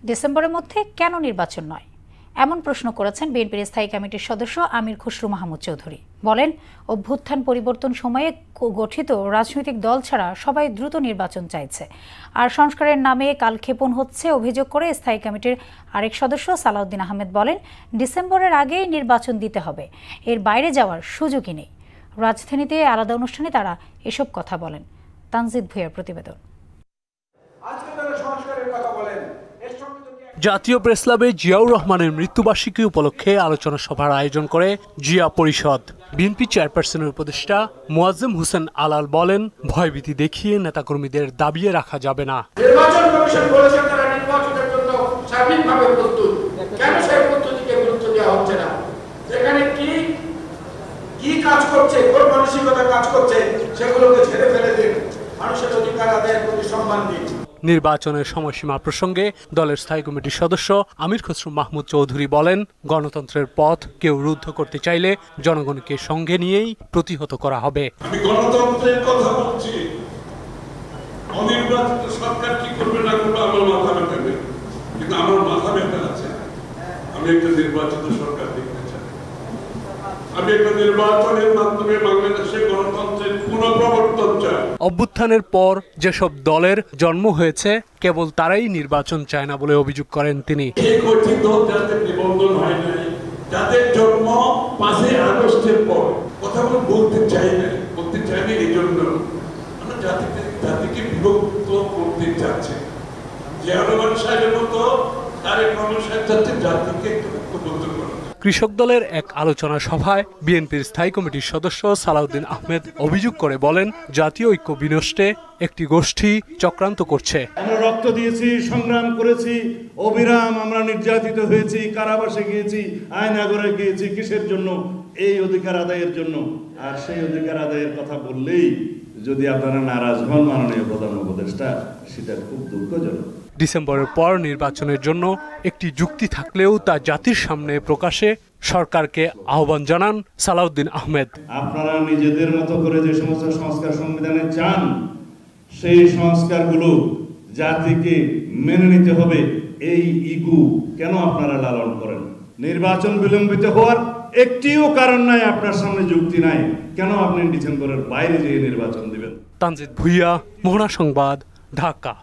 ডিসেম্বরের মধ্যে কেন নির্বাচন নয়, এমন প্রশ্ন করেছেন বিএনপির স্থায়ী কমিটির সদস্য আমির খসরু মাহমুদ চৌধুরী। বলেন, অভ্যুত্থান পরিবর্তন সময়ে গঠিত রাজনৈতিক দল ছাড়া সবাই দ্রুত নির্বাচন চাইছে, আর সংস্কারের নামে কালক্ষেপণ হচ্ছে অভিযোগ করে স্থায়ী কমিটির আরেক সদস্য সালাউদ্দিন আহমেদ বলেন, ডিসেম্বরের আগেই নির্বাচন দিতে হবে, এর বাইরে যাওয়ার সুযোগই নেই। রাজধানীতে আলাদা অনুষ্ঠানে তারা এসব কথা বলেন। তানজিদ ভুঁইয়ার প্রতিবেদন। জাতীয় প্রেসক্লাবে জিয়াউর রহমানের মৃত্যুবার্ষিকী উপলক্ষে আলোচনা সভার আয়োজন করে জিয়া পরিষদ। বিএনপি চেয়ারপারসনের উপদেষ্টা মোয়াজ্জেম হোসেন আলাল বলেন, ভয়ভীতি দেখিয়ে নেতাকর্মীদের দাবিয়ে রাখা যাবে না। নির্বাচন কমিশন বলেছে তারা নির্বাচনের জন্য সার্বিকভাবে প্রস্তুত, কেন সেই পদ্ধতিকে গুরুত্ব দেওয়া হচ্ছে না? যেখানে কি কাজ করছে, কোন মানসিকতা কাজ করছে, সেগুলোকে ছেড়ে ফেলে দিন, মানুষের অধিকার আদায়ের প্রতি সম্মান দিন। নির্বাচনের সময়সীমা প্রসঙ্গে দলের স্থায়ী কমিটির সদস্য আমির খসরু মাহমুদ চৌধুরী বলেন, গণতন্ত্রের পথ কেউ রুদ্ধ করতে চাইলে জনগণকে সঙ্গে নিয়েই প্রতিহত করা হবে। আমি গণতন্ত্রের কথা বলছি, অনির্বাচিত সরকার কি করবে না করবে আমার মাথা ব্যথা নেই, কিন্তু আমার মাথা ব্যথা আছে। আমি একটা নির্বাচিত সরকার দেখতে চাই, আমি একটা নির্বাচনের মাধ্যমে বাংলাদেশের গণতন্ত্রের পুনঃপ্রবর্তন চাই। অভ্যুত্থানের পর যেসব দলের জন্ম হয়েছে কেবল তারাই নির্বাচন চায় না বলে অভিযোগ করেন তিনি। এই গঠিত যাদের নিবন্ধন হয় নাই, যাদের জন্ম 5 আগস্টের পর, কথা বলতে চাই না এই জন্য আমরা জাতিকে বিভক্ত করতে চাচ্ছি। জিয়া রহমান সাহেবের মতো তারেক রহমান সাহেব চাচ্ছে জাতিকে ঐক্যবদ্ধ করা। কৃষক দলের এক আলোচনা সভায় বিএনপির স্থায়ী কমিটির সদস্য সালাউদ্দিন আহমেদ অভিযোগ করে বলেন, জাতীয় ঐক্য বিনষ্টে একটি গোষ্ঠী চক্রান্ত করছে। আমরা রক্ত দিয়েছি, সংগ্রাম করেছি, অবিরাম আমরা নির্যাতিত হয়েছি, কারাবাসে গিয়েছি, আয়নাগরে গিয়েছি, কিসের জন্য? এই অধিকার আদায়ের জন্য। আর সেই অধিকার আদায়ের কথা বললেই যদি আপনারা নারাজ হন মাননীয় প্রধান উপদেষ্টা, সেটা খুব দুঃখজনক। ডিসেম্বরের পর নির্বাচনের জন্য একটি যুক্তি থাকলেও তা জাতির সামনে প্রকাশে সরকারকে আহ্বান জানান সালাউদ্দিন আহমেদ। আপনারা নিজেদের মতো করে যে সমস্ত সংস্কার সংবিধানে চান, সেই সংস্কারগুলো জাতিকে মেনে নিতে হবে। এই ইগু কেন আপনারা লালন করেন? নির্বাচন বিলম্বিত হওয়ার একটিও কারণ নাই, আপনার সামনে যুক্তি নাই, কেন আপনি ডিসেম্বরের বাইরে যেয়ে নির্বাচন দিবেন? তানজিদ ভুঁইয়া, মোহনা সংবাদ, ঢাকা।